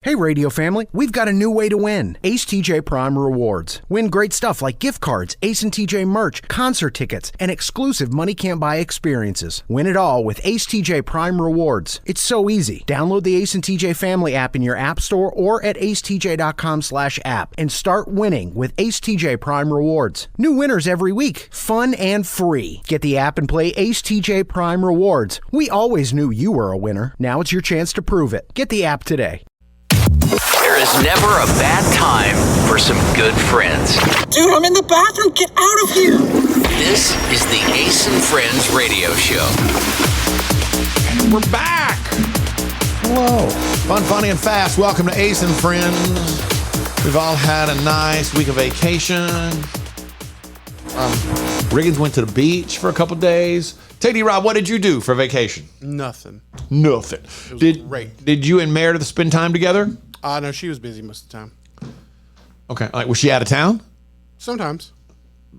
Hey radio family, we've got a new way to win. Ace TJ Prime Rewards. Win great stuff like gift cards, Ace and TJ merch, concert tickets, and exclusive money can't buy experiences. Win it all with Ace TJ Prime Rewards. It's so easy. Download the Ace and TJ family app in your app store or at acetj.com/app and start winning with Ace TJ Prime Rewards. New winners every week. Fun and free. Get the app and play Ace TJ Prime Rewards. We always knew you were a winner. Now it's your chance to prove it. Get the app today. There is never a bad time for some good friends. Dude, I'm in the bathroom. Get out of here. This is the Ace and Friends radio show. We're back. Hello. Fun, funny, and fast. Welcome to Ace and Friends. We've all had a nice week of vacation. Riggins went to the beach for a couple days. Teddy Rob, what did you do for vacation? Nothing. Nothing. Great. Did you and Meredith spend time together? No, she was busy most of the time. Okay. Like, was she out of town? Sometimes.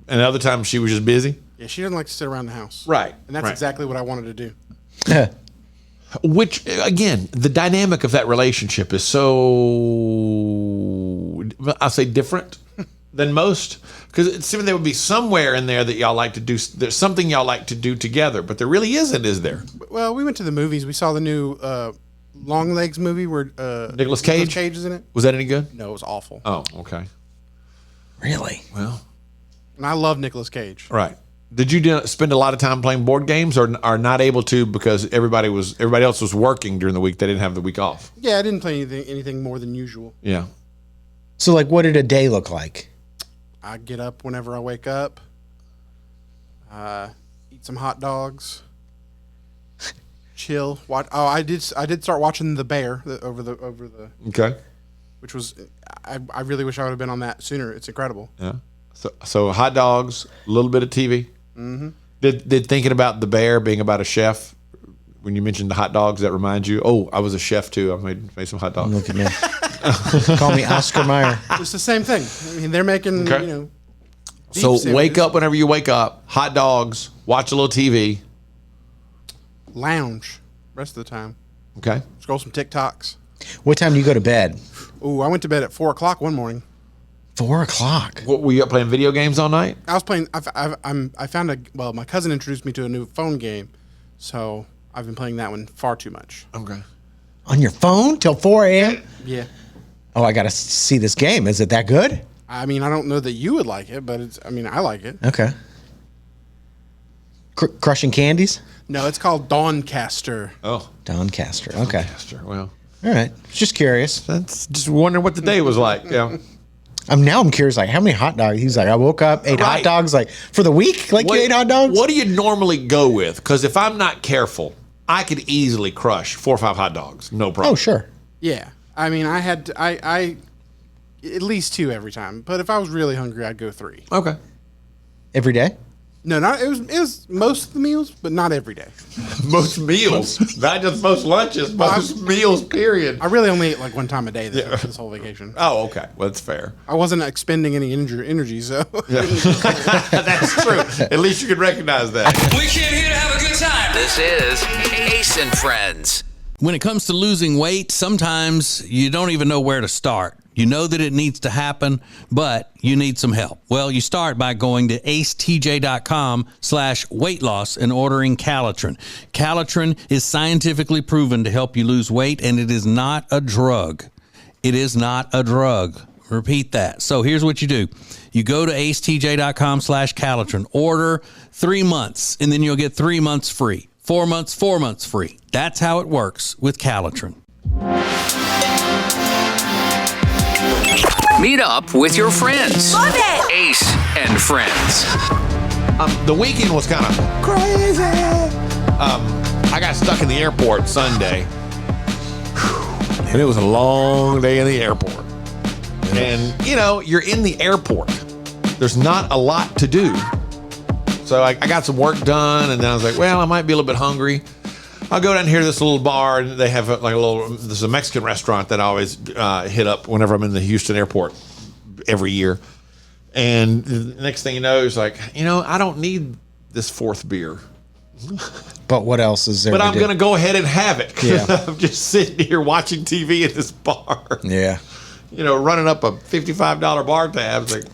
And other times she was just busy? Yeah, she doesn't like to sit around the house. Right. And that's exactly what I wanted to do. Which, again, the dynamic of that relationship is so, I'll say, different than most. Because it seems there would be somewhere in there that y'all like to do, there's something y'all like to do together, but there really isn't, is there? Well, we went to the movies. We saw the new Long Legs movie where Nicolas Cage? Nicolas Cage is in it. Was that any good? No, it was awful. Oh, okay. Really? Well. And I love Nicolas Cage. Right. Did you spend a lot of time playing board games or are not able to because everybody else was working during the week? They didn't have the week off. Yeah, I didn't play anything more than usual. Yeah. So, like, what did a day look like? I get up whenever I wake up, eat some hot dogs, chill. Watch. Oh, I did start watching The Bear over the. Okay. Which was, I really wish I would have been on that sooner. It's incredible. Yeah. So hot dogs, a little bit of TV. Mm-hmm. Did thinking about The Bear being about a chef, when you mentioned the hot dogs, that reminds you? Oh, I was a chef too. I made some hot dogs. Look at me. Call me Oscar Mayer. It's the same thing. I mean, they're making, Okay. beef So sandwiches. wake up whenever you wake up, hot dogs, watch a little TV. Lounge rest of the time. Okay. Scroll some TikToks. What time do you go to bed? Ooh, I went to bed at 4 o'clock one morning. 4 o'clock. What, were you up playing video games all night? I was playing. I found my cousin introduced me to a new phone game, so I've been playing that one far too much. Okay. On your phone till 4 a.m.? Yeah. Oh, I got to see this game. Is it that good? I mean, I don't know that you would like it, but I like it. Okay. Crushing Candies? No, it's called Doncaster. Oh. Doncaster. Okay. Doncaster. Well, All right. Just curious. that's just wondering what the day was like. Yeah. I'm curious, like, how many hot dogs? He's like, I woke up, ate hot Right. dogs, like, for the week? Like, you ate hot dogs? What do you normally go with? Because if I'm not careful, I could easily crush 4 or 5 hot dogs. No problem. Oh, sure. Yeah. I mean, I at least 2 every time. But if I was really hungry, I'd go 3. Okay. Every day? No, it was most of the meals, but not every day. Most meals. Not just most lunches, most meals, period. I really only ate like one time a day this whole vacation. Oh, okay. Well, that's fair. I wasn't expending any energy, so. That's true. At least you can recognize that. We came here to have a good time. This is Ace and Friends. When it comes to losing weight, sometimes you don't even know where to start. You know that it needs to happen, but you need some help. Well, you start by going to acetj.com/weight loss and ordering Calitrin. Calitrin is scientifically proven to help you lose weight, and it is not a drug. It is not a drug. Repeat that. So here's what you do. You go to acetj.com/Calitrin, order 3 months, and then you'll get 3 months free. 4 months, 4 months free. That's how it works with Calitrin. Meet up with your friends. Love it. Ace and Friends. The weekend was kind of crazy. I got stuck in the airport Sunday. And it was a long day in the airport. And, you're in the airport. There's not a lot to do. So I got some work done, and then I was like, well, I might be a little bit hungry. I'll go down here to this little bar, and they have there's a Mexican restaurant that I always hit up whenever I'm in the Houston airport every year. And the next thing you know, it's like, I don't need this 4th beer. But what else is there? But I'm going to go ahead and have it. 'Cause Yeah. I'm just sitting here watching TV at this bar. Yeah. Running up a $55 bar tab. It's like,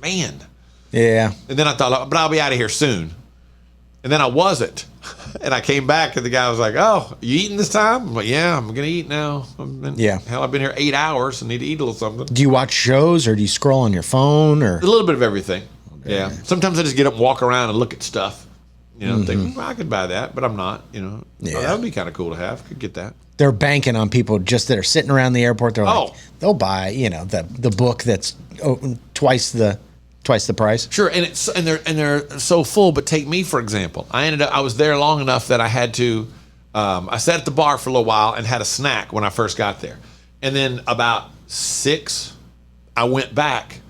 man. Yeah. And then I thought, but I'll be out of here soon. And then I wasn't. And I came back, and the guy was like, "Oh, you eating this time?" I'm like, "Yeah, I'm gonna eat now." Hell, I've been here 8 hours. I need to eat a little something. Do you watch shows or do you scroll on your phone or? A little bit of everything. Okay. Yeah. Sometimes I just get up and walk around and look at stuff. Think, well, I could buy that, but I'm not. Oh, that would be kind of cool to have. Could get that. They're banking on people just that are sitting around the airport. They're like, they'll buy, the book that's twice the price. Sure, and they're so full. But take me for example. I was there long enough that I had to. I sat at the bar for a little while and had a snack when I first got there, and then about 6, I went back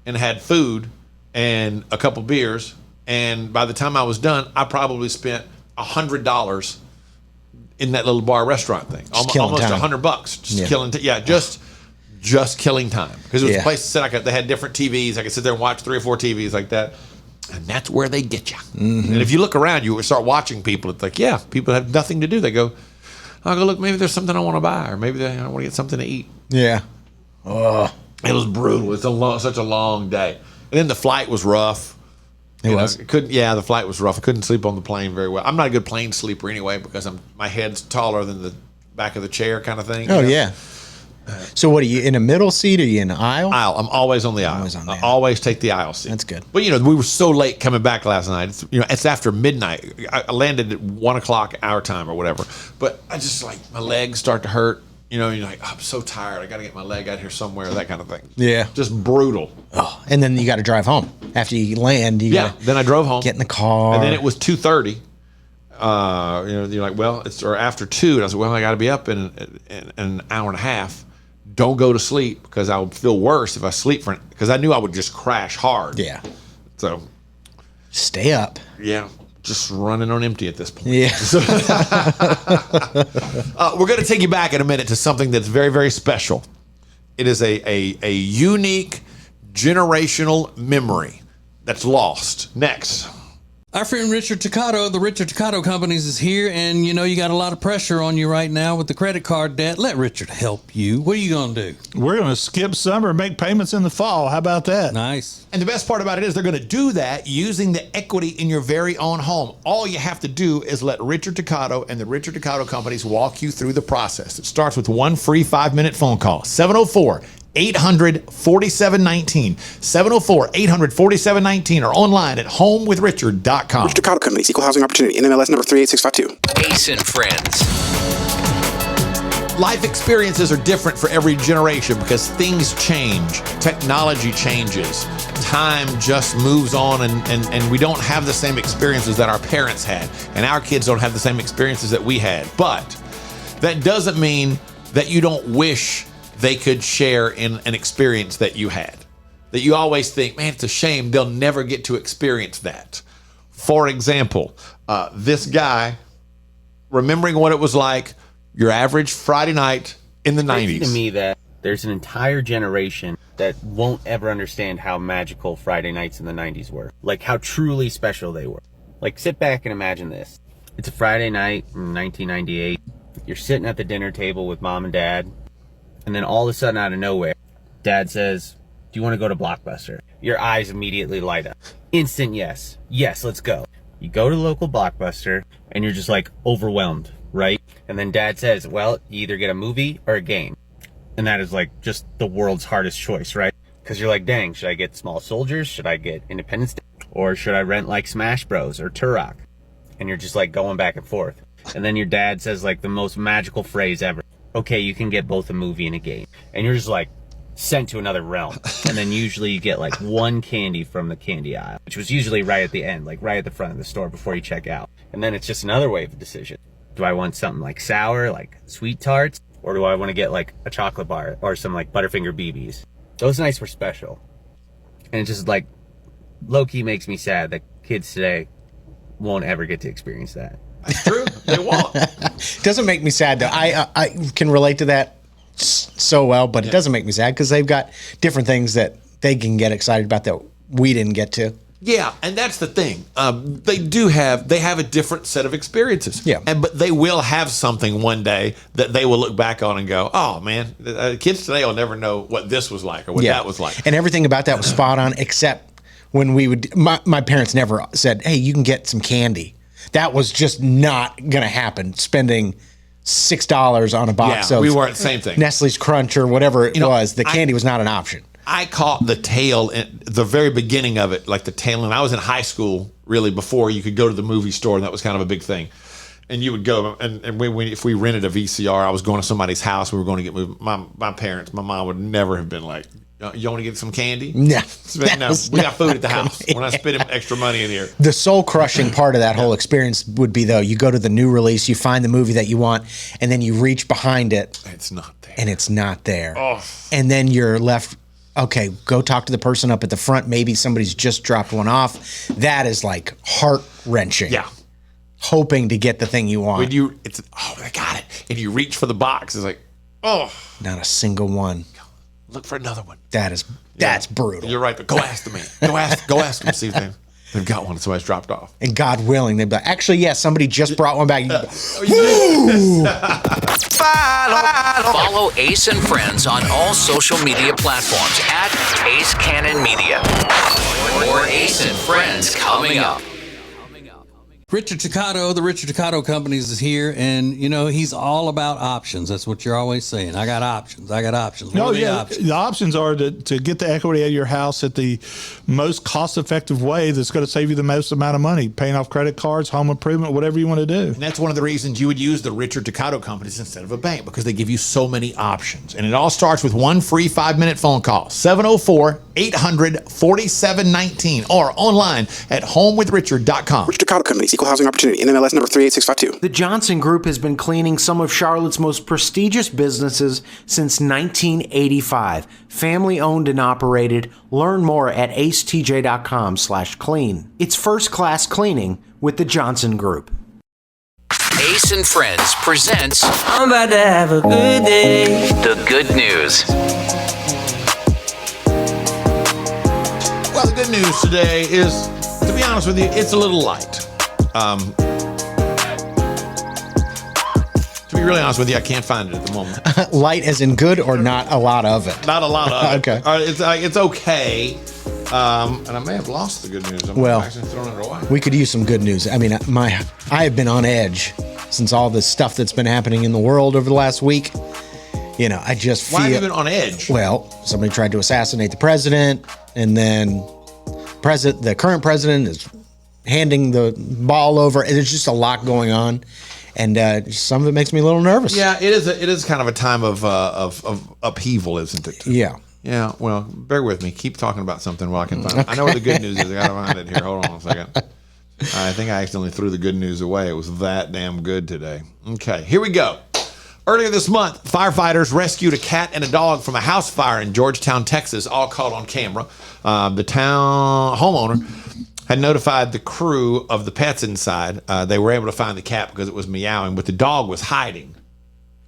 and had food and a couple beers. And by the time I was done, I probably spent $100 in that little bar restaurant thing. Almost $100. Just killing. Just killing time, because it was a place to sit. They had different TVs. I could sit there and watch 3 or 4 TVs like that, and that's where they get you. Mm-hmm. And if you look around, you start watching people. It's like, people have nothing to do. They go, I'll go look. Maybe there's something I want to buy, or maybe I want to get something to eat. Yeah. Oh, it was brutal. It's such a long day, and then the flight was rough. It was. The flight was rough. I couldn't sleep on the plane very well. I'm not a good plane sleeper anyway, because my head's taller than the back of the chair kind of thing. Oh, yeah. So what are you in a middle seat? Or are you in the aisle? Aisle. I'm always on the aisle. I always take the aisle seat. That's good. But we were so late coming back last night. It's after midnight. I landed at 1:00 our time or whatever. But I just my legs start to hurt. You're like, I'm so tired. I got to get my leg out here somewhere. That kind of thing. Yeah. Just brutal. Oh, and then you got to drive home after you land. Then I drove home. Get in the car. And then it was 2:30. You're like, well, or after 2, and I was like, well, I got to be up in an hour and a half. Don't go to sleep, because I would feel worse if I sleep because I knew I would just crash hard. Yeah. So stay up. Yeah. Just running on empty at this point. Yeah. We're going to take you back in a minute to something that's very, very special. It is a unique generational memory that's lost. Next. Our friend Richard Toccato of the Richard Toccato Companies is here, and you got a lot of pressure on you right now with the credit card debt. Let Richard help you. What are you going to do? We're going to skip summer and make payments in the fall. How about that? Nice. And the best part about it is they're going to do that using the equity in your very own home. All you have to do is let Richard Toccato and the Richard Toccato Companies walk you through the process. It starts with one free 5-minute phone call. 704-800-4719. 704-800-4719 or online at homewithrichard.com. Richard Toccato Companies, Equal Housing Opportunity, NMLS number 38652. Ace and Friends. Life experiences are different for every generation because things change. Technology changes. Time just moves on, and we don't have the same experiences that our parents had. And our kids don't have the same experiences that we had. But that doesn't mean that you don't wish they could share in an experience that you had. That you always think, man, it's a shame they'll never get to experience that. For example, this guy, remembering what it was like, your average Friday night in the 90s. To me, that there's an entire generation that won't ever understand how magical Friday nights in the 90s were. Like, how truly special they were. Like, sit back and imagine this. It's a Friday night in 1998. You're sitting at the dinner table with mom and dad. And then all of a sudden, out of nowhere, dad says, do you want to go to Blockbuster? Your eyes immediately light up. Instant yes. Yes, let's go. You go to the local Blockbuster, and you're just like overwhelmed, right? And then dad says, well, you either get a movie or a game. And that is like just the world's hardest choice, right? Because you're like, dang, should I get Small Soldiers? Should I get Independence Day? Or should I rent like Smash Bros. Or Turok? And you're just like going back and forth. And then your dad says like the most magical phrase ever. Okay, you can get both a movie and a game. And you're just like sent to another realm. And then usually you get like one candy from the candy aisle, which was usually right at the end, like right at the front of the store before you check out. And then it's just another wave of decision. Do I want something like sour, like sweet tarts? Or do I want to get like a chocolate bar or some like Butterfinger BBs? Those nights were special. And it just like low-key makes me sad that kids today won't ever get to experience that. That's true. They won't. Doesn't make me sad though. I can relate to that so well, but it doesn't make me sad because they've got different things that they can get excited about that we didn't get to. Yeah, and that's the thing. They have a different set of experiences. Yeah. But they will have something one day that they will look back on and go, oh, man, kids today will never know what this was like or what that was like. And everything about that was spot on, except when we would, my parents never said, hey, you can get some candy. That was just not going to happen, spending $6 on a box of we weren't, same thing. Nestle's Crunch or whatever it was. The candy was not an option. I caught the tail, the very beginning of it, like the tail end. I was in high school, really, before you could go to the movie store, and that was kind of a big thing. And you would go, and if we rented a VCR, I was going to somebody's house, we were going to get movies. My parents, my mom would never have been like, you want to get some candy? No. No, we got food at the house. We're not spending extra money in here. The soul-crushing part of that whole experience would be, though, you go to the new release, you find the movie that you want, and then you reach behind it. It's not there. And it's not there. Oh. And then you're left, okay, go talk to the person up at the front. Maybe somebody's just dropped one off. That is like heart-wrenching. Yeah. Hoping to get the thing you want. I got it. And you reach for the box. It's like, oh. Not a single one. Look for another one. That's brutal. You're right, but go ask the man. Go ask them, see if they've got one. Somebody's dropped off. And God willing, they'd be like, actually, yes, somebody just brought one back. Follow Ace and Friends on all social media platforms at Ace Cannon Media. More Ace and Friends coming up. Richard Toccato, the Richard Toccato Companies is here, and he's all about options. That's what you're always saying. I got options. Options. The options are to get the equity of your house at the most cost-effective way that's going to save you the most amount of money, paying off credit cards, home improvement, whatever you want to do. And that's one of the reasons you would use the Richard Toccato Companies instead of a bank, because they give you so many options. And it all starts with one free 5-minute phone call, 704-800-4719, or online at homewithrichard.com. Richard Toccato Companies, Equal Housing Opportunity, NMLS number 38652. The Johnson Group has been cleaning some of Charlotte's most prestigious businesses since 1985. Family owned and operated. Learn more at acetj.com/clean. It's first class cleaning with the Johnson Group. Ace and Friends presents I'm about to have a good day. The Good News. Well, the good news today is, to be honest with you, it's a little light. To be really honest with you, I can't find it at the moment. Light as in good or not a lot of it? Not a lot of it. Okay. It's okay. And I may have lost the good news. I'm actually throwing it away. We could use some good news. I mean, I have been on edge since all this stuff that's been happening in the world over the last week. I just feel... Why have you been on edge? Well, somebody tried to assassinate the president, and then the current president is handing the ball over. There's just a lot going on, and some of it makes me a little nervous. Yeah, it is kind of a time of upheaval, isn't it? Yeah. Yeah. Well, bear with me. Keep talking about something while I can find it. I know where the good news is. I gotta find it here. Hold on a second. I think I accidentally threw the good news away. It was that damn good today. Okay, here we go. Earlier this month, firefighters rescued a cat and a dog from a house fire in Georgetown, Texas, all caught on camera. The town homeowner had notified the crew of the pets inside. They were able to find the cat because it was meowing, but the dog was hiding.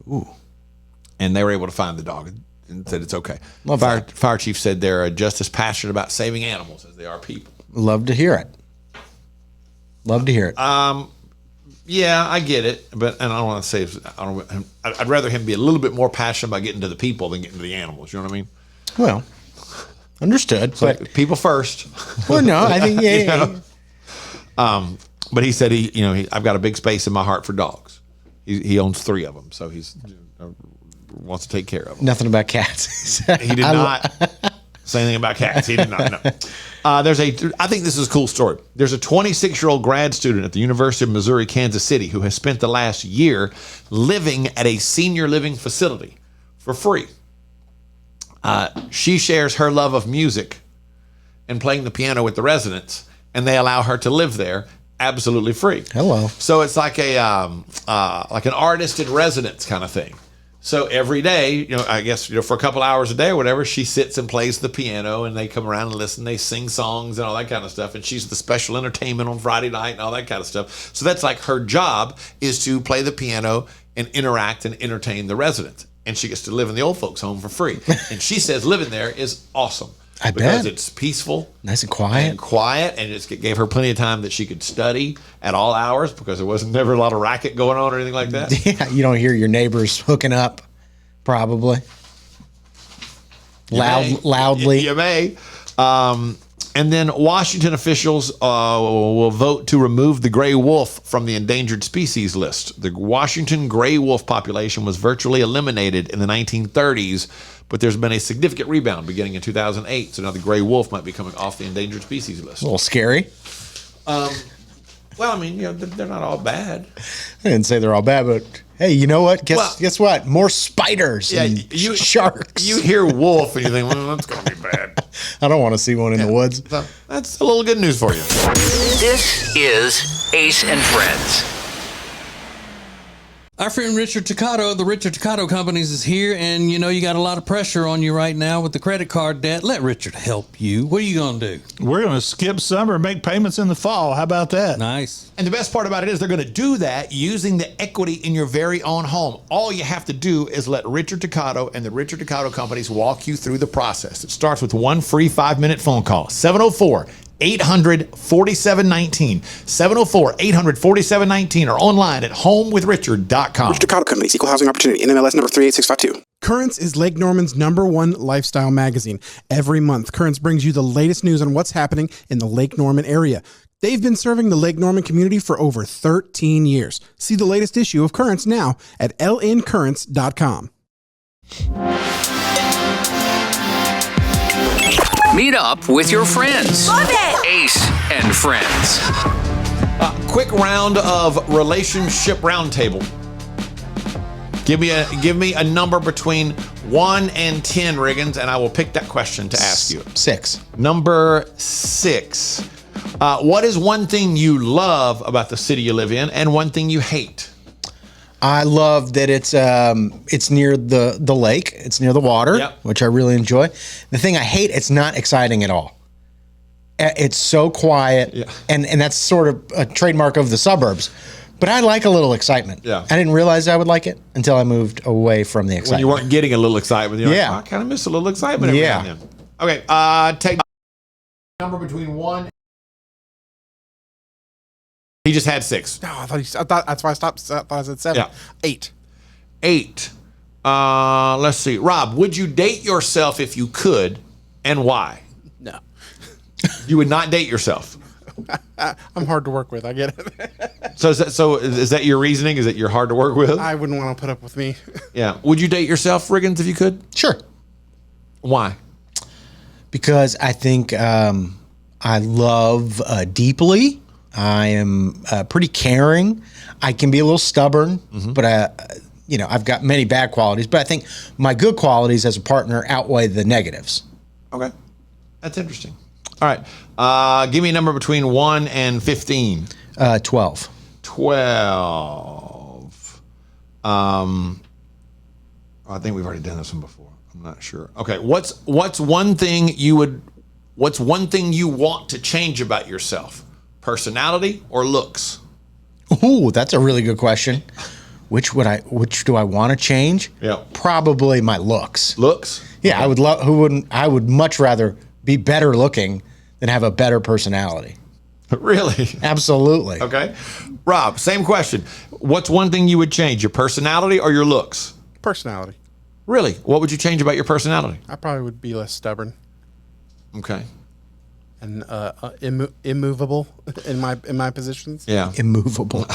Ooh. And they were able to find the dog and said it's okay. Fire chief said they're just as passionate about saving animals as they are people. Love to hear it. Yeah, I get it, but and I don't want to say I'd rather him be a little bit more passionate about getting to the people than getting to the animals. You know what I mean? Well, understood. So but people first. Well, no, I think yeah. But he said I've got a big space in my heart for dogs. He owns 3 of them, so he's wants to take care of them. Nothing about cats. He did not say anything about cats. He did not know. I think this is a cool story. There's a 26-year-old grad student at the University of Missouri, Kansas City, who has spent the last year living at a senior living facility for free. She shares her love of music and playing the piano with the residents, and they allow her to live there absolutely free. Hello. So it's like an artist in residence kind of thing. So every day, I guess, for a couple hours a day or whatever, she sits and plays the piano, and they come around and listen. They sing songs and all that kind of stuff. And she's the special entertainment on Friday night and all that kind of stuff. So that's like her job is to play the piano and interact and entertain the residents. And she gets to live in the old folks' home for free. And she says living there is awesome. I because bet. it's peaceful. Nice and quiet. And it gave her plenty of time that she could study at all hours because there wasn't never a lot of racket going on or anything like that. Yeah, you don't hear your neighbors hooking up, probably. Loudly. You may. And then Washington officials will vote to remove the gray wolf from the endangered species list. The Washington gray wolf population was virtually eliminated in the 1930s, but there's been a significant rebound beginning in 2008. So now the gray wolf might be coming off the endangered species list. A little scary. Well, I mean, they're not all bad. I didn't say they're all bad, but hey, you know what? Guess what? More spiders and sharks. You hear wolf and you think, well, that's going to be bad. I don't want to see one in the woods. So that's a little good news for you. This is Ace and Friends. Our friend Richard Toccato of the Richard Toccato Companies is here, and you got a lot of pressure on you right now with the credit card debt. Let Richard help you. What are you going to do? We're going to skip summer and make payments in the fall. How about that? Nice. And the best part about it is they're going to do that using the equity in your very own home. All you have to do is let Richard Toccato and the Richard Toccato Companies walk you through the process. It starts with one free 5-minute phone call. 704-800-4719. 704-800-4719 or online at homewithrich.com. Richard Toccato Companies, Equal Housing Opportunity, NMLS number 38652. Currents is Lake Norman's #1 lifestyle magazine. Every month, Currents brings you the latest news on what's happening in the Lake Norman area. They've been serving the Lake Norman community for over 13 years. See the latest issue of Currents now at lncurrents.com. Meet up with your friends. Love it. Ace and Friends. Quick round of relationship roundtable. Give me a number between 1 and 10, Riggins, and I will pick that question to ask you. 6. Number 6. What is one thing you love about the city you live in and one thing you hate? I love that it's near the lake. It's near the water, Yep. which I really enjoy. The thing I hate, it's not exciting at all. It's so quiet, Yeah. and that's sort of a trademark of the suburbs. But I like a little excitement. Yeah. I didn't realize I would like it until I moved away from the When excitement. you weren't getting a little excitement. You're Yeah. like, I kind of miss a little excitement every Yeah. now and then. Okay, take number between 1. He just had 6. Oh, I thought that's why I stopped. I thought I said 7. Yeah. 8. 8. Let's see. Rob, would you date yourself if you could, and why? No. You would not date yourself. I'm hard to work with. I get it. So is that your reasoning? Is that you're hard to work with? I wouldn't want to put up with me. Yeah. Would you date yourself, Riggins, if you could? Sure. Why? Because I think I love deeply. I am pretty caring. I can be a little stubborn, but I've got many bad qualities. But I think my good qualities as a partner outweigh the negatives. Okay. That's interesting. All right. Give me a number between 1 and 15. 12. 12. I think we've already done this one before. I'm not sure. Okay. What's one thing you want to change about yourself? Personality or looks? Ooh, that's a really good question. Which do I want to change? Yeah. Probably my looks. Looks? Yeah, I would I would much rather be better looking than have a better personality. Really? Absolutely. Okay. Rob, same question. What's one thing you would change? Your personality or your looks? Personality. Really? What would you change about your personality? I probably would be less stubborn Okay. and immovable in my positions. Yeah. Immovable.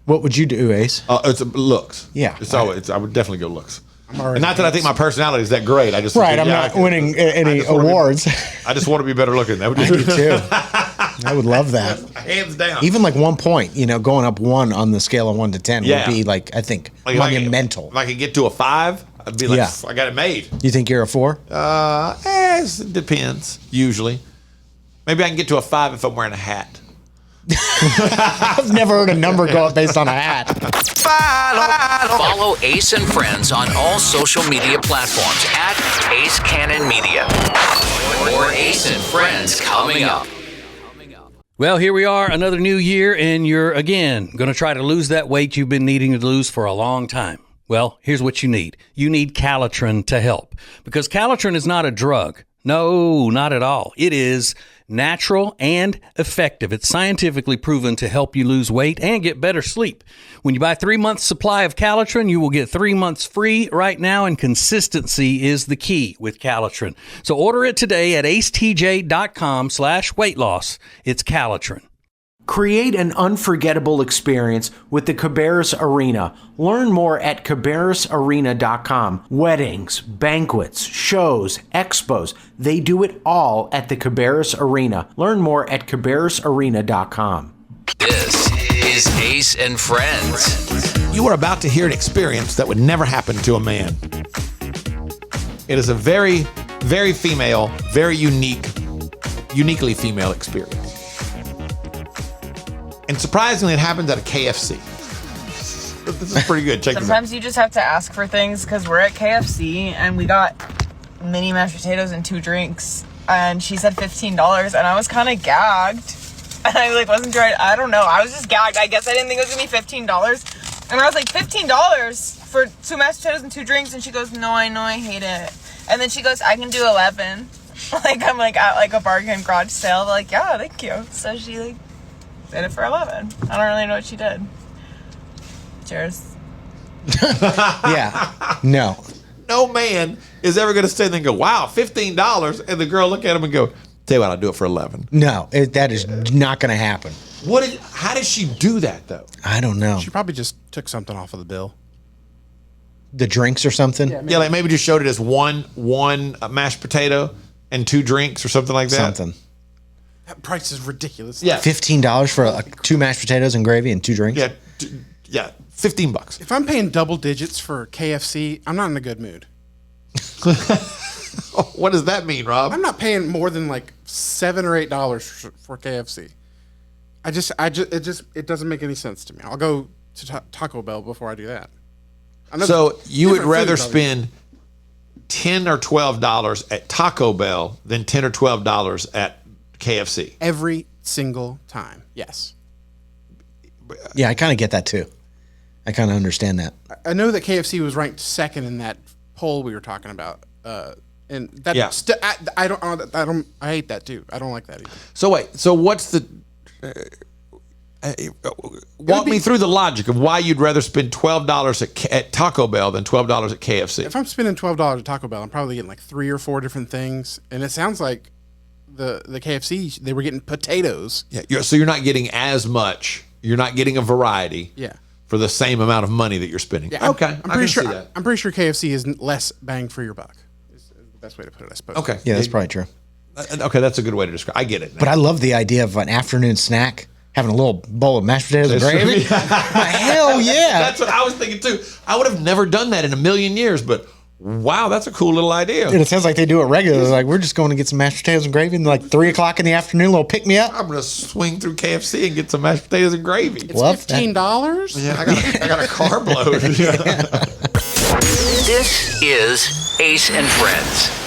What would you do, Ace? It's looks. Yeah. I would definitely go looks. I'm already And not that I think my personality is that great. I just Right, I'm not winning any awards. I just want to be better looking. That would I do too. I would love that. Hands down. Even like 1 point, going up 1 on the scale of 1 to 10 Yeah. would be like, I think, Like, monumental. If I could get to a 5, I'd be like, Yeah. I got it made. You think you're a 4? It depends. Usually, maybe I can get to a 5 if I'm wearing a hat. I've never heard a number go up based on a hat. Follow Ace and Friends on all social media platforms at Ace Cannon Media. More Ace and Friends coming up. Well, here we are, another new year, and you're, again, going to try to lose that weight you've been needing to lose for a long time. Well, here's what you need. You need Calitrin to help, because Calitrin is not a drug. No, not at all. It is natural and effective. It's scientifically proven to help you lose weight and get better sleep. When you buy 3 months supply of Calitrin, you will get 3 months free right now, and consistency is the key with Calitrin. So order it today at acetj.com/weight loss. It's Calitrin. Create an unforgettable experience with the Cabarrus Arena. Learn more at cabarrusarena.com. Weddings, banquets, shows, expos, they do it all at the Cabarrus Arena. Learn more at cabarrusarena.com. This is Ace and Friends. You are about to hear an experience that would never happen to a man. It is a very, very female, very uniquely female experience. And surprisingly, it happens at a KFC. This is pretty good. Check this out. Sometimes you just have to ask for things because we're at KFC and we got mini mashed potatoes and 2 drinks. And she said $15 and I was kind of gagged. And I wasn't sure. I don't know. I was just gagged. I guess I didn't think it was going to be $15. And I was like, $15 for 2 mashed potatoes and 2 drinks? And she goes, no, I know, I hate it. And then she goes, I can do 11. I'm at a bargain garage sale. Like, yeah, thank you. So she did it for 11. I don't really know what she did. Cheers. Yeah. No. No man is ever going to stand there and go, wow, $15. And the girl look at him and go, tell you what, I'll do it for 11. No, that is not going to happen. How did she do that, though? I don't know. She probably just took something off of the bill. The drinks or something? Yeah, maybe just showed it as one mashed potato and 2 drinks or something like that. Something. That price is ridiculous. Yeah. $15 for 2 mashed potatoes and gravy and 2 drinks? Yeah, $15. If I'm paying double digits for KFC, I'm not in a good mood. What does that mean, Rob? I'm not paying more than $7 or $8 for KFC. It doesn't make any sense to me. I'll go to Taco Bell before I do that. So you would rather spend $10 or $12 at Taco Bell than $10 or $12 at KFC? Every single time, yes. Yeah, I kind of get that too. I kind of understand that. I know that KFC was ranked second in that poll we were talking about, and that. Yeah. I hate that too. I don't like that either. So wait. So what's the? Walk me through the logic of why you'd rather spend $12 at Taco Bell than $12 at KFC. If I'm spending $12 at Taco Bell, I'm probably getting 3 or 4 different things, and it sounds like the KFC they were getting potatoes. Yeah. So you're not getting as much. You're not getting a variety. Yeah. For the same amount of money that you're spending. Yeah, okay. I'm pretty sure KFC is less bang for your buck. Is the best way to put it, I suppose. Okay. Yeah, that's probably true. Okay, that's a good way to describe. I get it now. But I love the idea of an afternoon snack, having a little bowl of mashed potatoes and gravy. Hell yeah. That's what I was thinking too. I would have never done that in a million years, but wow, that's a cool little idea. Dude, it sounds like they do it regularly. We're just going to get some mashed potatoes and gravy and 3 o'clock in the afternoon, a little pick me up. I'm going to swing through KFC and get some mashed potatoes and gravy. It's $15? Yeah, I got a carb load. This is Ace and Friends.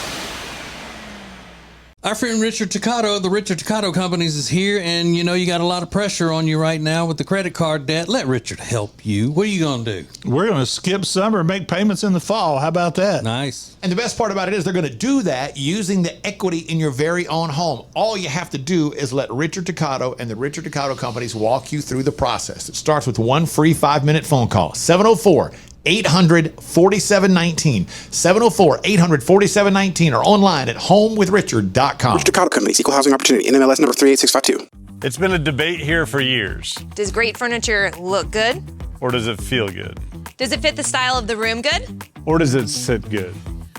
Our friend Richard Toccato of the Richard Toccato Companies is here, and you got a lot of pressure on you right now with the credit card debt. Let Richard help you. What are you going to do? We're going to skip summer and make payments in the fall. How about that? Nice. And the best part about it is they're going to do that using the equity in your very own home. All you have to do is let Richard Toccato and the Richard Toccato Companies walk you through the process. It starts with one free 5-minute phone call. 704-800-4719. 704-800-4719 or online at homewithrichard.com. Richard Toccato Companies, Equal Housing Opportunity, NMLS number 38652. It's been a debate here for years. Does great furniture look good? Or does it feel good? Does it fit the style of the room good? Or does it sit good?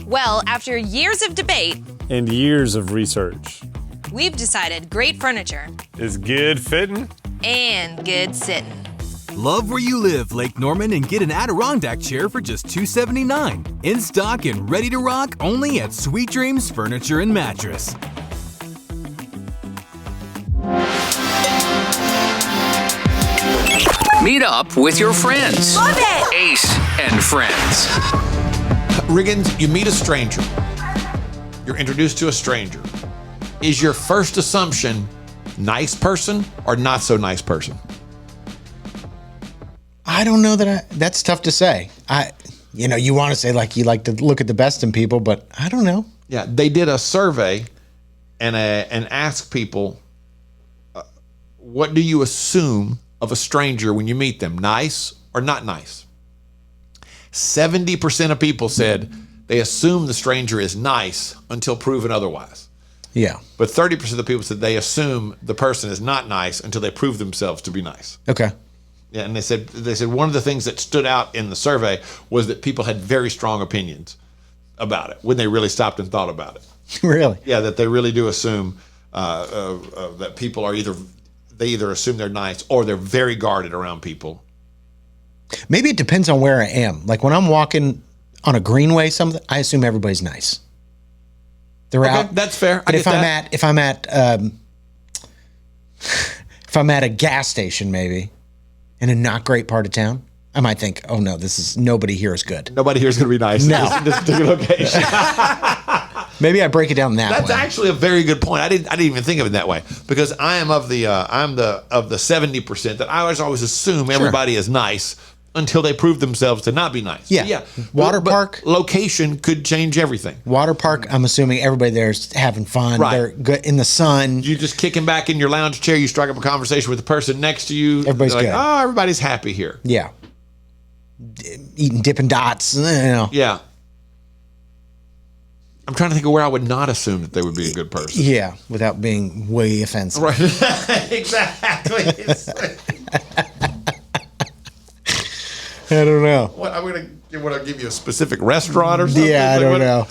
Well, after years of debate and years of research, we've decided great furniture is good fitting and good sitting. Love where you live, Lake Norman, and get an Adirondack chair for just $279. In stock and ready to rock only at Sweet Dreams Furniture and Mattress. Meet up with your friends. Love it! Ace and Friends. Riggins, you meet a stranger. You're introduced to a stranger. Is your first assumption nice person or not so nice person? I don't know that's tough to say. You want to say like you like to look at the best in people, but I don't know. Yeah, they did a survey and asked people, what do you assume of a stranger when you meet them, nice or not nice? 70% of people said they assume the stranger is nice until proven otherwise. Yeah. But 30% of the people said they assume the person is not nice until they prove themselves to be nice. Okay. Yeah, and they said one of the things that stood out in the survey was that people had very strong opinions about it when they really stopped and thought about it. Really? Yeah, that they really do assume that people are either assume they're nice or they're very guarded around people. Maybe it depends on where I am. Like when I'm walking on a greenway, I assume everybody's nice. They're out. That's fair. But if I'm at a gas station, maybe in a not great part of town, I might think, oh no, nobody here is good. Nobody here is going to be nice. No. In this particular location. Maybe I break it down that way. That's actually a very good point. I didn't even think of it that way because I am of the 70% that I always assume everybody is nice until they prove themselves to not be nice. Yeah. Water park location could change everything. Water park, I'm assuming everybody there's having fun. Right. They're good in the sun. You just kicking back in your lounge chair. You strike up a conversation with the person next to you. Everybody's like, good. oh, everybody's happy here. Yeah. Eating Dippin' Dots. Yeah. I'm trying to think of where I would not assume that they would be a good person. Yeah, without being way offensive. Right. Exactly. I don't know. What I'm gonna give you a specific restaurant or something? Yeah, I don't know.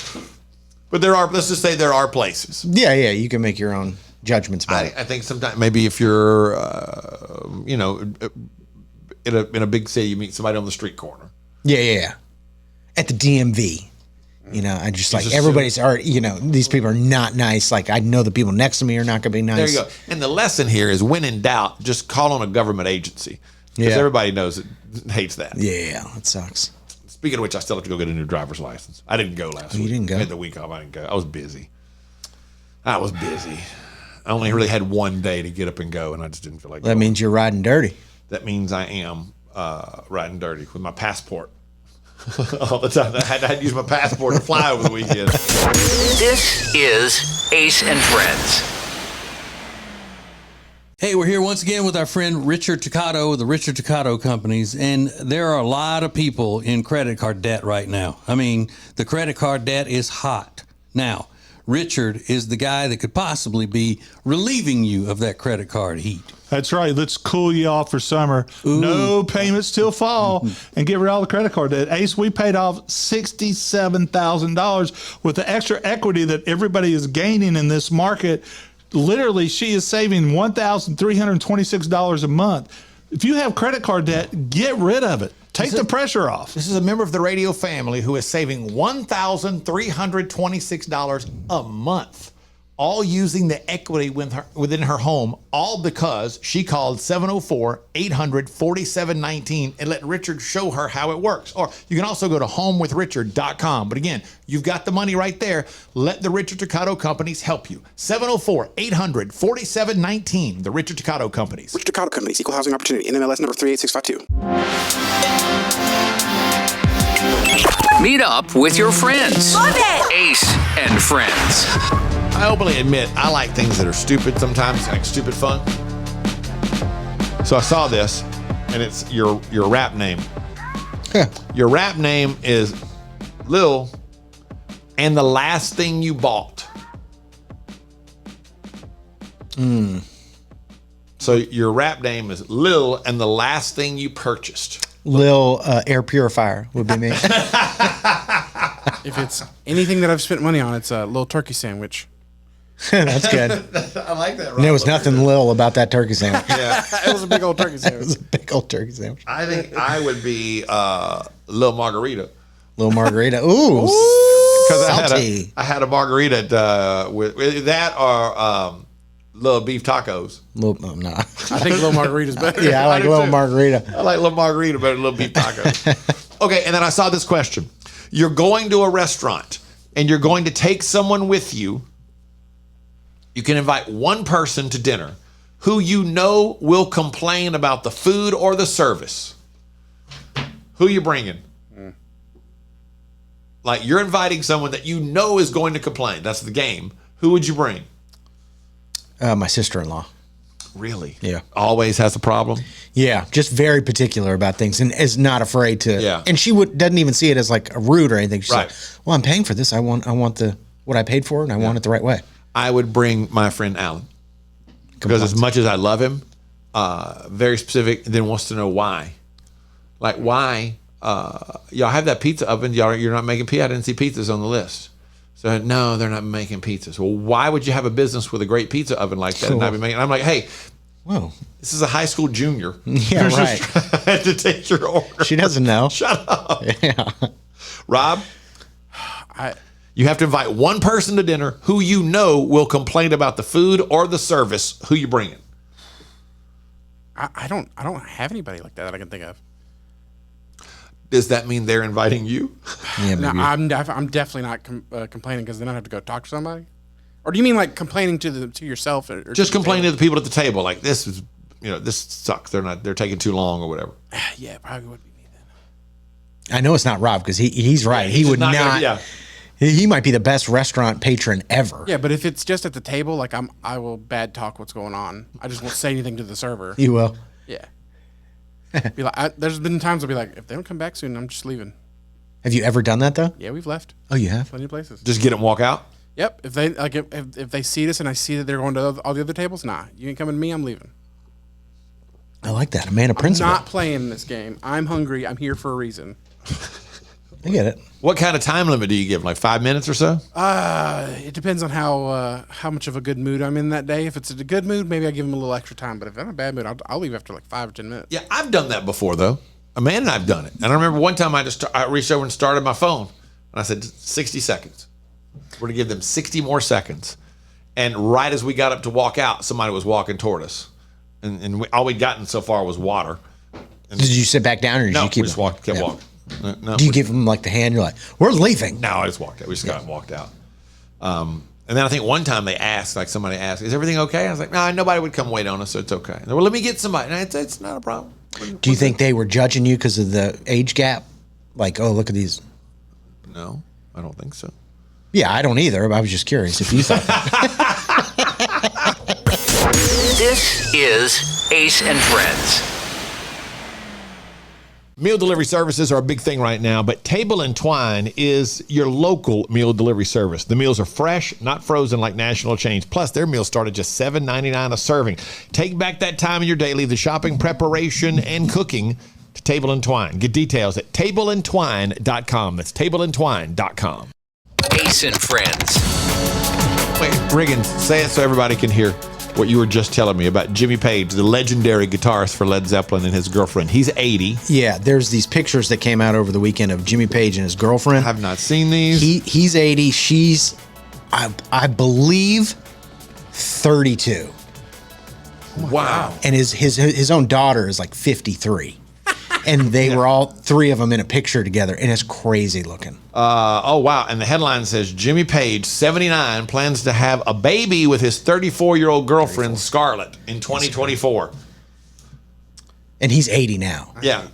But let's just say there are places. Yeah, you can make your own judgments about it. I think sometimes maybe if you're, in a big city, you meet somebody on the street corner. Yeah. At the DMV. I just like everybody's these people are not nice. Like I know the people next to me are not going to be nice. There you go. And the lesson here is when in doubt, just call on a government agency. Because everybody knows hates that. Yeah, that sucks. Speaking of which, I still have to go get a new driver's license. I didn't go last week. You didn't go? I had the week off. I didn't go. I was busy. I only really had one day to get up and go, and I just didn't feel like That means you're riding dirty. That means I am riding dirty with my passport. All the time. I had to use my passport to fly over the weekend. This is Ace and Friends. Hey, we're here once again with our friend Richard Tucato, the Richard Tucato Companies, and there are a lot of people in credit card debt right now. I mean, the credit card debt is hot. Now, Richard is the guy that could possibly be relieving you of that credit card heat. That's right. Let's cool you off for summer. Ooh. No payments till fall and get rid of all the credit card debt. Ace, we paid off $67,000 with the extra equity that everybody is gaining in this market. Literally, she is saving $1,326 a month. If you have credit card debt, get rid of it. Take the pressure off. This is a member of the radio family who is saving $1,326 a month, all using the equity within her home, all because she called 704-800-4719 and let Richard show her how it works. Or you can also go to homewithrichard.com. But again, you've got the money right there. Let the Richard Tucato Companies help you. 704-800-4719, the Richard Tucato Companies. Richard Tucato Companies, Equal Housing Opportunity, NMLS number 38652. Meet up with your friends. Love it! Ace and Friends. I openly admit I like things that are stupid sometimes, like stupid fun. So I saw this, and it's your rap name. Your rap name is Lil, and the last thing you bought. So your rap name is Lil, and the last thing you purchased. Lil air purifier would be me. If it's anything that I've spent money on, it's a little turkey sandwich. That's good. I like that. And there was nothing Lil about that turkey sandwich. Yeah, it was a big old turkey sandwich. It was a big old turkey sandwich. I think I would be Lil Margarita. Lil Margarita. Ooh, because I had a margarita with that or Lil Beef Tacos. No. I think Lil Margarita's better. Yeah, I like Lil Margarita. I like Lil Margarita better than Lil Beef Tacos. Okay, and then I saw this question. You're going to a restaurant and you're going to take someone with you. You can invite one person to dinner who you know will complain about the food or the service. Who you bringing? Like you're inviting someone that you know is going to complain. That's the game. Who would you bring? My sister-in-law. Really? Yeah. Always has a problem? Yeah, just very particular about things and is not afraid to. Yeah. And she doesn't even see it as like a rude or anything. She's Right. like, well, I'm paying for this. I want what I paid for, and I want it the right way. I would bring my friend Alan. Because as much as I love him, very specific, and then wants to know why. Like, why? Y'all have that pizza oven. You're not making pizza. I didn't see pizzas on the list. So, no, they're not making pizzas. Well, why would you have a business with a great pizza oven like that and not be making? I'm like, hey, whoa, this is a high school junior. Yeah, who's right. just trying to take your order. She doesn't know. Shut up. Yeah. Rob, you have to invite one person to dinner who you know will complain about the food or the service. Who you bringing? I don't have anybody like that I can think of. Does that mean they're inviting you? Yeah, No, maybe. I'm definitely not complaining because then I have to go talk to somebody. Or do you mean like complaining to yourself? Or Just to the complaining table? to the people at the table, like this is, this sucks. They're taking too long or whatever. Yeah, it probably would be me then. I know it's not Rob because he's right. Yeah, he he's would not not. gonna- yeah. He might be the best restaurant patron ever. Yeah, but if it's just at the table, like I will bad talk what's going on. I just won't say anything to the server. You will. Yeah. Be like, there's been times I'll be like, if they don't come back soon, I'm just leaving. Have you ever done that though? Yeah, we've left. Oh, you have? Plenty of places. Just get it and walk out. Yep. If they like, if they see this and I see that they're going to all the other tables, nah, you ain't coming to me. I'm leaving. I like that. A man of principle. I'm not playing this game. I'm hungry. I'm here for a reason. I get it. What kind of time limit do you give? Like 5 minutes or so? It depends on how much of a good mood I'm in that day. If it's a good mood, maybe I give them a little extra time. But if I'm in a bad mood, I'll leave after like 5 or 10 minutes. Yeah, I've done that before though. Amanda and I've done it. And I remember one time I reached over and started my phone, and I said 60 seconds. We're gonna give them 60 more seconds. And right as we got up to walk out, somebody was walking toward us, and all we'd gotten so far was water. And Did you sit back down or did no, you keep we just kept walking. No, Do you give him like the hand? You're like, we're leaving. No, I just walked out. We just got and walked out. And then I think one time they asked, like somebody asked, "Is everything okay?" I was like, "No, nobody would come wait on us, so it's okay." Well, let me get somebody. And it's not a problem. Do you think they were judging you because of the age gap? Like, oh, look at these. No, I don't think so. Yeah, I don't either. I was just curious if you thought that. This is Ace and Friends. Meal delivery services are a big thing right now, but Table and Twine is your local meal delivery service. The meals are fresh, not frozen like national chains. Plus, their meals start at just $7.99 a serving. Take back that time in your day, leave the shopping, preparation, and cooking to Table and Twine. Get details at tableandtwine.com. That's tableandtwine.com. Ace and Friends. Wait, Riggins, say it so everybody can hear what you were just telling me about Jimmy Page, the legendary guitarist for Led Zeppelin, and his girlfriend. He's 80. Yeah, there's these pictures that came out over the weekend of Jimmy Page and his girlfriend. I have not seen these. He's 80. She's, I believe, 32. Wow. And his own daughter is like 53. And they were all three of them in a picture together, and it's crazy looking. Oh, wow. And the headline says, Jimmy Page, 79, plans to have a baby with his 34-year-old girlfriend, Scarlett, in 2024. And he's 80 now. Yeah.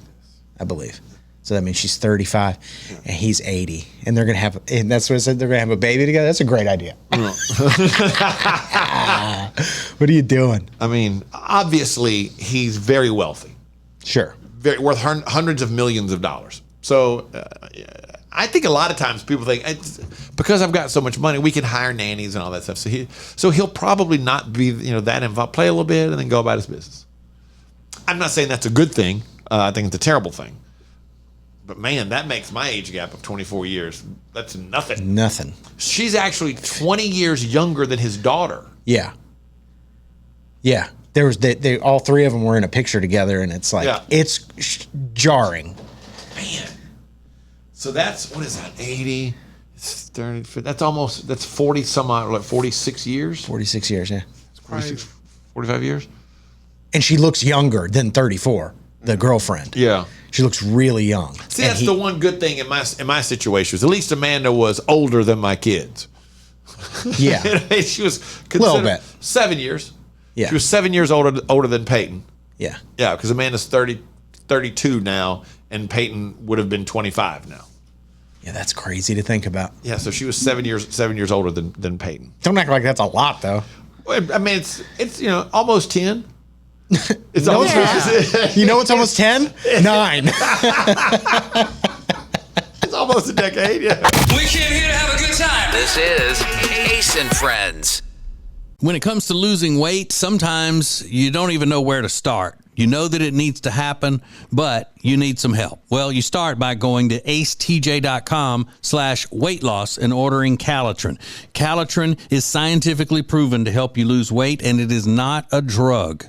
I believe. So that means she's 35, and he's 80. And they're going to have, and that's what I said, they're going to have a baby together? That's a great idea. What are you doing? I mean, obviously, he's very wealthy. Sure. Very worth hundreds of millions of dollars. So I think a lot of times people think, because I've got so much money, we can hire nannies and all that stuff. So he'll probably not be that involved. Play a little bit and then go about his business. I'm not saying that's a good thing. I think it's a terrible thing. But man, that makes my age gap of 24 years. That's nothing. Nothing. She's actually 20 years younger than his daughter. Yeah. Yeah. There was they all three of them were in a picture together, and it's like it's jarring. Man. So that's what is that? 80, 30. That's 40 some odd, like 46 years. 46 years, yeah. 46, 45 years. And she looks younger than 34. The girlfriend. Yeah. She looks really young. See, that's the one good thing in my situation was at least Amanda was older than my kids. Yeah. She was a little bit. 7 years. Yeah. She was 7 years older than Peyton. Yeah. Yeah, because Amanda's 32 now, and Peyton would have been 25 now. Yeah, that's crazy to think about. Yeah, so she was 7 years older than Peyton. Don't act like that's a lot, though. I mean, it's almost 10. It's almost. You know, it's almost 10. 9. It's almost a decade. Yeah. We came here to have a good time. This is Ace and Friends. When it comes to losing weight, sometimes you don't even know where to start. You know that it needs to happen, but you need some help. Well, you start by going to acetj.com/weight loss and ordering Calitrin. Calitrin is scientifically proven to help you lose weight, and it is not a drug.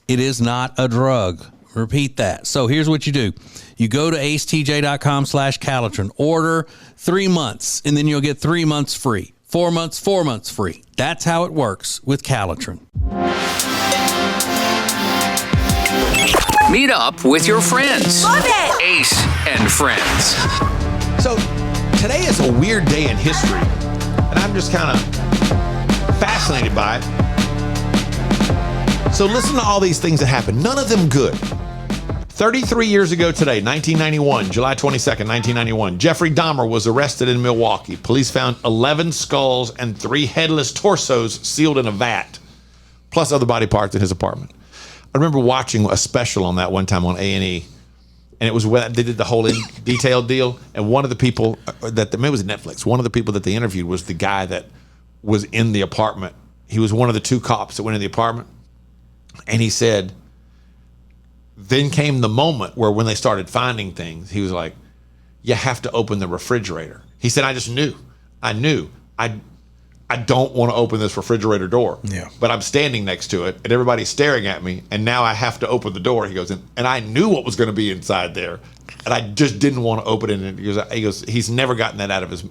It is not a drug. Repeat that. So here's what you do. You go to acetj.com/Calitrin, order 3 months, and then you'll get 3 months free. 4 months, 4 months free. That's how it works with Calitrin. Meet up with your friends. Love it! Ace and Friends. So today is a weird day in history, and I'm just kind of fascinated by it. So listen to all these things that happened. None of them good. 33 years ago today, 1991, July 22nd, 1991, Jeffrey Dahmer was arrested in Milwaukee. Police found 11 skulls and 3 headless torsos sealed in a vat, plus other body parts in his apartment. I remember watching a special on that one time on A&E, and it was when they did the whole detailed deal. And one of the people maybe it was Netflix. One of the people that they interviewed was the guy that was in the apartment. He was one of the 2 cops that went in the apartment, and he said, then came the moment where when they started finding things, he was like, "You have to open the refrigerator." He said, "I just knew. I knew. I don't want to open this refrigerator door. Yeah. But I'm standing next to it, and everybody's staring at me, and now I have to open the door." He goes, and I knew what was going to be inside there, and I just didn't want to open it. And he goes, he's never gotten that out of his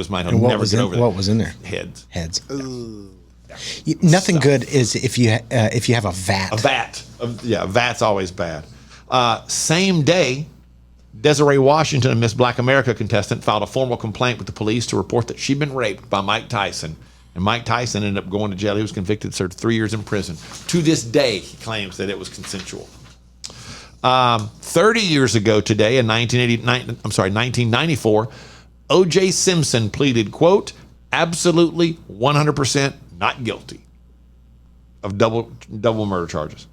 mind. He'll never get over that. What was in there? Heads. Yeah. Nothing good is if you have a vat. A vat. A vat's always bad. Same day, Desiree Washington, a Miss Black America contestant, filed a formal complaint with the police to report that she'd been raped by Mike Tyson. And Mike Tyson ended up going to jail. He was convicted, served 3 years in prison. To this day, he claims that it was consensual. 30 years ago today, in 1994, O.J. Simpson pleaded, quote, absolutely 100% not guilty of double murder charges.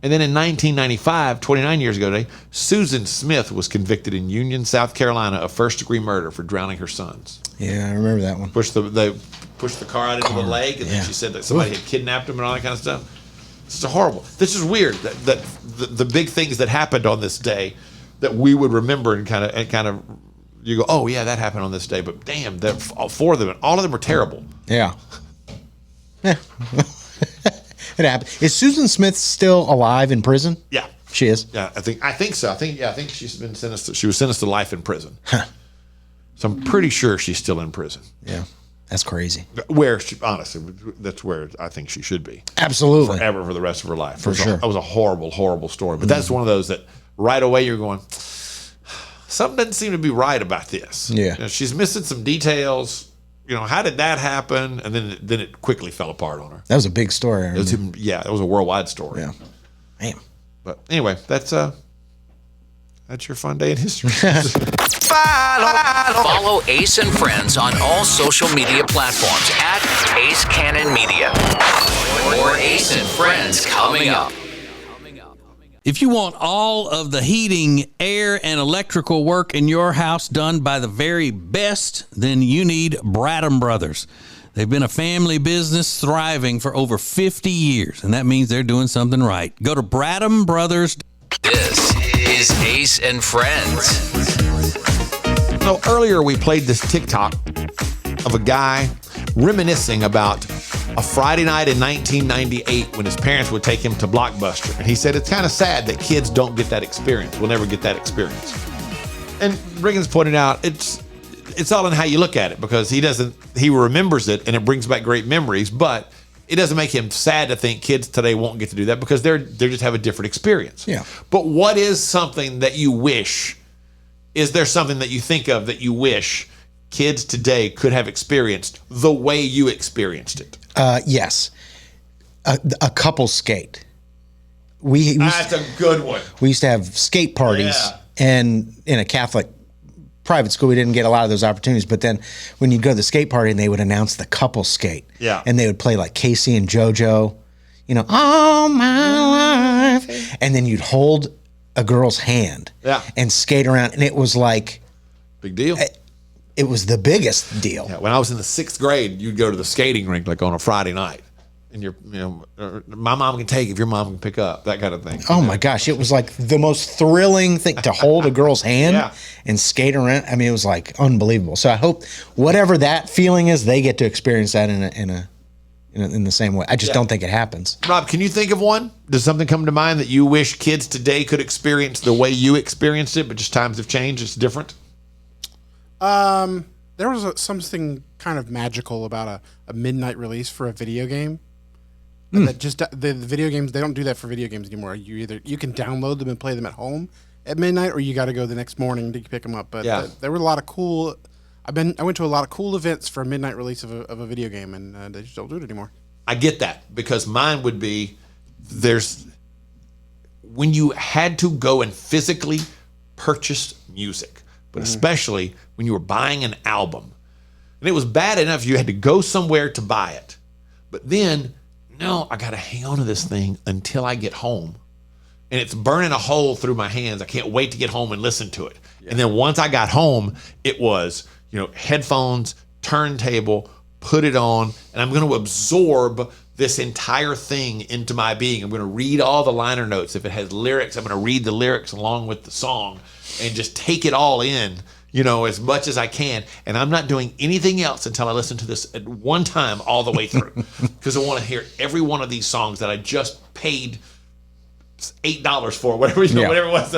And then in 1995, 29 years ago today, Susan Smith was convicted in Union, South Carolina of first-degree murder for drowning her sons. Yeah, I remember that one. They pushed the car out into the lake, and then she said that somebody had kidnapped him and all that kind of stuff. This is horrible. This is weird. That the big things that happened on this day that we would remember and kind of you go, oh yeah, that happened on this day. But damn, 4 of them, all of them are terrible. Yeah. Yeah. It happened. Is Susan Smith still alive in prison? Yeah, she is. Yeah, I think so. I think she's been sentenced. She was sentenced to life in prison. Huh. So I'm pretty sure she's still in prison. Yeah, that's crazy. Honestly, that's where I think she should be. Absolutely, forever for the rest of her life. For sure. That was a horrible, horrible story. But that's one of those that right away you're going, something doesn't seem to be right about this. Yeah, she's missing some details. How did that happen? And then it quickly fell apart on her. That was a big story. It was a worldwide story. Yeah. Damn. But anyway, that's your fun day in history. Follow Ace and Friends on all social media platforms at Ace Cannon Media. More Ace and Friends coming up. If you want all of the heating, air, and electrical work in your house done by the very best, then you need Bradham Brothers. They've been a family business thriving for over 50 years, and that means they're doing something right. Go to Bradham Brothers. This is Ace and Friends. So earlier we played this TikTok of a guy reminiscing about a Friday night in 1998 when his parents would take him to Blockbuster. And he said it's kind of sad that kids don't get that experience. We'll never get that experience. And Riggins pointed out it's all in how you look at it, because he remembers it and it brings back great memories, but it doesn't make him sad to think kids today won't get to do that because they just have a different experience. Yeah. But what is something that you wish? Is there something that you think of that you wish kids today could have experienced the way you experienced it? Yes. A couple skate. That's a good one. We used to have skate parties and in a Catholic private school, we didn't get a lot of those opportunities. But then when you'd go to the skate party and they would announce the couple skate, and they would play like Casey and JoJo, you know, all my life, and then you'd hold a girl's hand, and skate around, and it was like big deal. It was the biggest deal. Yeah, when I was in the 6th grade, you'd go to the skating rink like on a Friday night. And my mom can take if your mom can pick up, that kind of thing. Oh my gosh, it was like the most thrilling thing to hold a girl's hand and skate around. I mean, it was like unbelievable. So I hope whatever that feeling is, they get to experience that in the same way. I just don't think it happens. Rob, can you think of one? Does something come to mind that you wish kids today could experience the way you experienced it, but just times have changed? It's different. There was something kind of magical about a midnight release for a video game. That just the video games, they don't do that for video games anymore. You can download them and play them at home at midnight, or you got to go the next morning to pick them up. But there were a lot of cool. I went to a lot of cool events for a midnight release of a video game, and they just don't do it anymore. I get that, because mine would be when you had to go and physically purchase music, but especially when you were buying an album, and it was bad enough you had to go somewhere to buy it, but then. No, I got to hang on to this thing until I get home. And it's burning a hole through my hands. I can't wait to get home and listen to it. Yeah. And then once I got home, it was, headphones, turntable, put it on, and I'm going to absorb this entire thing into my being. I'm going to read all the liner notes. If it has lyrics, I'm going to read the lyrics along with the song and just take it all in, as much as I can. And I'm not doing anything else until I listen to this at one time all the way through, because I want to hear every one of these songs that I just paid $8 for, whatever it was.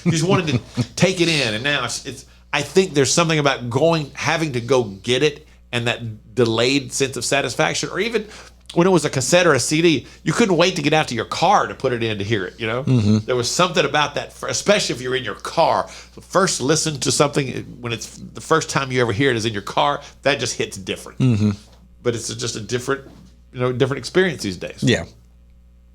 Just wanted to take it in. And now it's I think there's something about having to go get it, and that delayed sense of satisfaction. Or even when it was a cassette or a CD, you couldn't wait to get out to your car to put it in to hear it. There was something about that, especially if you're in your car. First listen to something when it's the first time you ever hear it is in your car. That just hits different. But it's just a different experience these days. Yeah,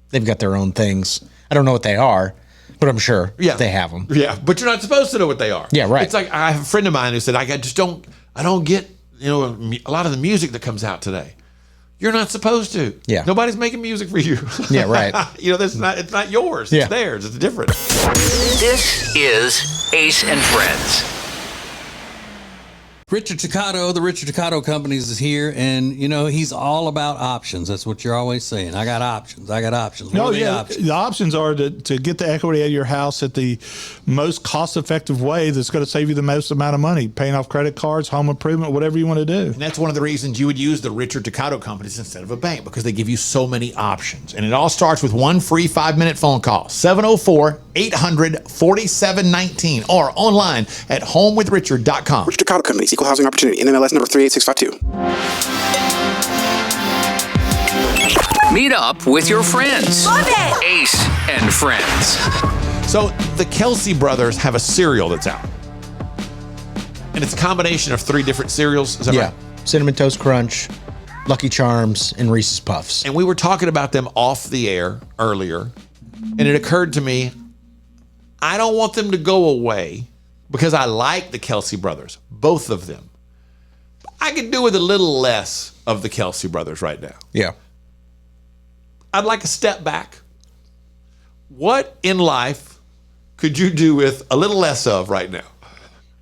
they've got their own things. I don't know what they are, but I'm sure they have them. Yeah, but you're not supposed to know what they are. Yeah, right. It's like I have a friend of mine who said, I don't get a lot of the music that comes out today. You're not supposed to. Yeah. Nobody's making music for you. Yeah, right. It's not yours. It's theirs. It's different. This is Ace and Friends. Richard Toccato, the Richard Toccato Companies is here, and he's all about options. That's what you're always saying. I got options. What are the options? The options are to get the equity out of your house at the most cost-effective way that's going to save you the most amount of money, paying off credit cards, home improvement, whatever you want to do. And that's one of the reasons you would use the Richard Toccato Companies instead of a bank, because they give you so many options. And it all starts with one free 5-minute phone call, 704-800-4719, or online at homewithrichard.com. Richard Toccato Companies, Equal Housing Opportunity, NMLS number 38652. Meet up with your friends. Love it! Ace and Friends. So the Kelsey brothers have a cereal that's out. And it's a combination of 3 different cereals. Is that right? Cinnamon Toast Crunch, Lucky Charms, and Reese's Puffs. And we were talking about them off the air earlier. And it occurred to me, I don't want them to go away, because I like the Kelsey brothers, both of them. I could do with a little less of the Kelsey brothers right now. Yeah. I'd like a step back. What in life could you do with a little less of right now?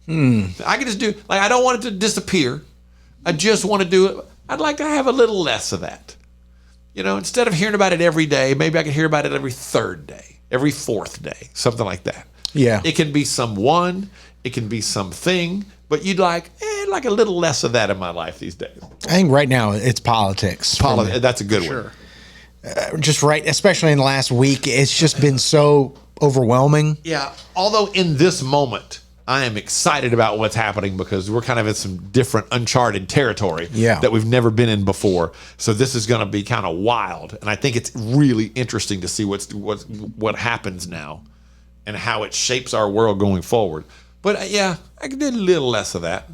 I could just do, I don't want it to disappear. I just want to do it. I'd like to have a little less of that. Instead of hearing about it every day, maybe I could hear about it every 3rd day, every 4th day, something like that. Yeah. It can be someone, it can be something, but you'd like a little less of that in my life these days. I think right now it's politics. That's a good one. Just right, especially in the last week, it's just been so overwhelming. Yeah. Although in this moment, I am excited about what's happening, because we're kind of in some different uncharted territory that we've never been in before. So this is going to be kind of wild. And I think it's really interesting to see what happens now and how it shapes our world going forward. But yeah, I could do a little less of that.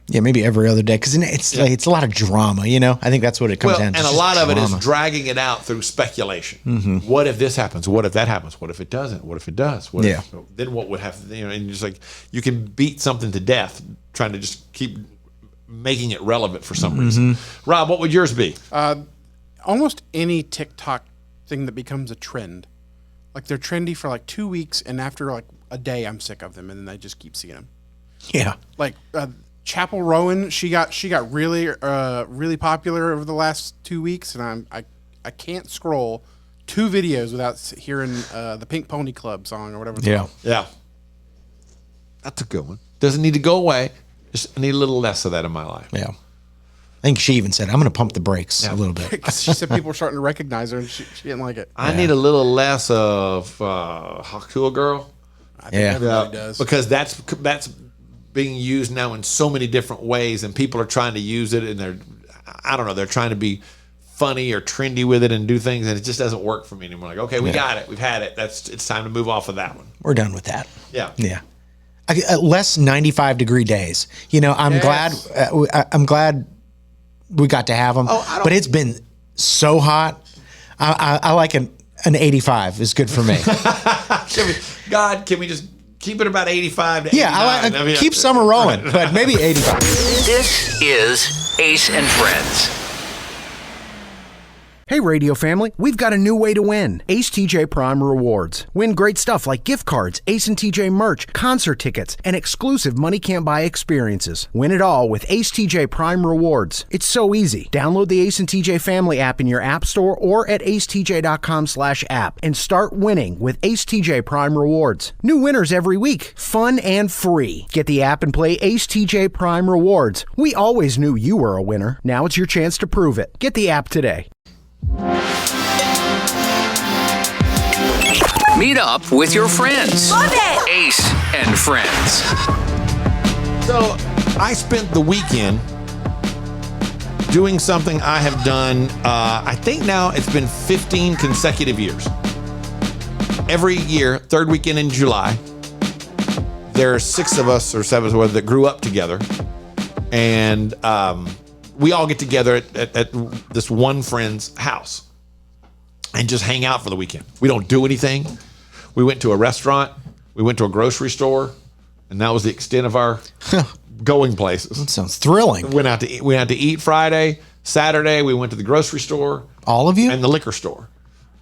Yeah, maybe every other day because it's like it's a lot of drama. I think that's what it comes down to. And a just lot of it is drama. dragging it out through speculation. What if this happens? What if that happens? What if it doesn't? What if it does? What if, then what would have? And just like you can beat something to death trying to just keep making it relevant for some reason. Rob, what would yours be? Almost any TikTok thing that becomes a trend. Like they're trendy for like 2 weeks, and after like a day, I'm sick of them, and then I just keep seeing them. Yeah. Like Chapel Rowan, she got really really popular over the last 2 weeks, and I can't scroll 2 videos without hearing the Pink Pony Club song or whatever. It's called. Yeah. That's a good one. Doesn't need to go away. Just I need a little less of that in my life. Yeah. I think she even said, I'm going to pump the brakes a little bit. Because she said people were starting to recognize her, and she didn't like it. I need a little less of Hakua Girl. I think everybody does. Because that's being used now in so many different ways, and people are trying to use it, and they're trying to be funny or trendy with it and do things, and it just doesn't work for me anymore. Like, okay, we got it, we've had it. It's time to move off of that one. We're done with that. Yeah. Yeah. Less 95-degree days. I'm glad we got to have them. But it's been so hot. I like an 85 is good for me. Can we just keep it about 85 to 89? I like keep summer rolling, but maybe 85. This is Ace and Friends. Hey, radio family, we've got a new way to win. Ace TJ Prime Rewards. Win great stuff like gift cards, Ace and TJ merch, concert tickets, and exclusive money can't buy experiences. Win it all with Ace TJ Prime Rewards. It's so easy. Download the Ace and TJ Family app in your app store or at acetj.com/app and start winning with Ace TJ Prime Rewards. New winners every week. Fun and free. Get the app and play Ace TJ Prime Rewards. We always knew you were a winner. Now it's your chance to prove it. Get the app today. Meet up with your friends. Love it! Ace and Friends. So I spent the weekend doing something I have done, I think now it's been 15 consecutive years. Every year, third weekend in July, there are 6 of us or 7 of us that grew up together. And we all get together at this one friend's house and just hang out for the weekend. We don't do anything. We went to a restaurant. We went to a grocery store. And that was the extent of our going places. That sounds thrilling. We went out to eat Friday. Saturday, we went to the grocery store. All of you? And the liquor store.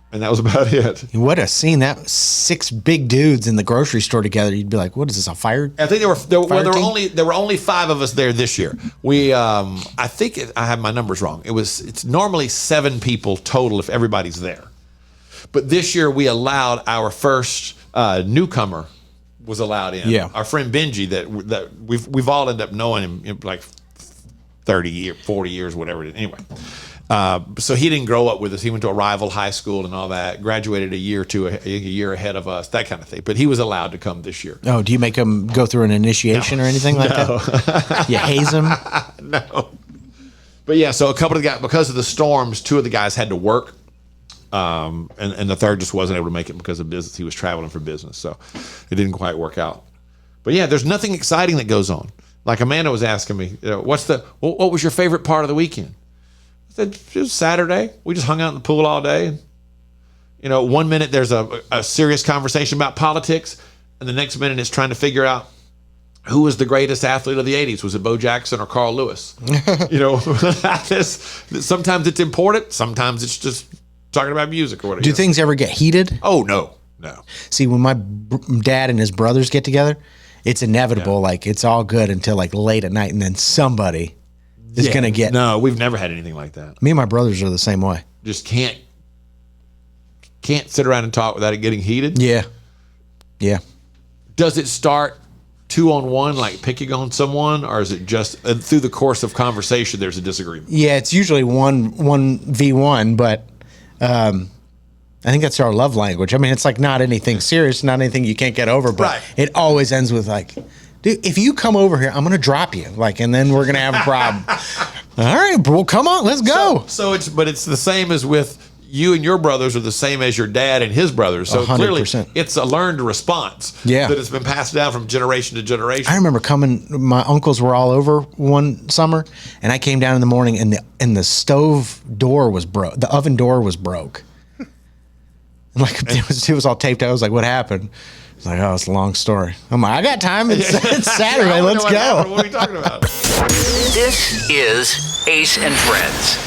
And that was about it. You would have seen that 6 big dudes in the grocery store together. You'd be like, "What is this? A fire?" I think there were only 5 of us there this year. We I think I have my numbers wrong. It's normally 7 people total if everybody's there. But this year we allowed our first newcomer was allowed in. Yeah. Our friend Benji that we've all ended up knowing him like 30 years, 40 years, whatever it is. Anyway. So he didn't grow up with us. He went to a rival high school and all that. Graduated a year ahead of us, that kind of thing. But he was allowed to come this year. Oh, do you make him go through an initiation or anything like that? You haze him? No. But yeah, so a couple of the guys, because of the storms, 2 of the guys had to work. And the third just wasn't able to make it because of business. He was traveling for business. So it didn't quite work out. But yeah, there's nothing exciting that goes on. Like Amanda was asking me, what was your favorite part of the weekend? It was Saturday. We just hung out in the pool all day. One minute there's a serious conversation about politics, and the next minute it's trying to figure out who was the greatest athlete of the 80s. Was it Bo Jackson or Carl Lewis? Sometimes it's important. Sometimes it's just talking about music or whatever. Do things ever get heated? Oh, no. See, when my dad and his brothers get together, it's inevitable. Yeah. Like, it's all good until like late at night, and then somebody is going to get... No, we've never had anything like that. Me and my brothers are the same way. Just can't sit around and talk without it getting heated. Yeah. Does it start 2-on-1, like picking on someone, or is it just through the course of conversation there's a disagreement? Yeah, it's usually 1v1, but I think that's our love language. I mean, it's like not anything serious, not anything you can't get over, but it always ends with like... Dude, if you come over here, I'm going to drop you. And then we're going to have a problem. All right, well, come on, let's go. So it's the same as with you and your brothers are the same as your dad and his brothers. So 100%. clearly it's a learned response Yeah. that has been passed down from generation to generation. I remember my uncles were all over one summer, and I came down in the morning, and the stove door was broke. The oven door was broke. And like it was all taped out. I was like, what happened? It's like, oh, it's a long story. I'm like, I got time. It's Saturday. Let's go. What are we talking about? This is Ace and Friends.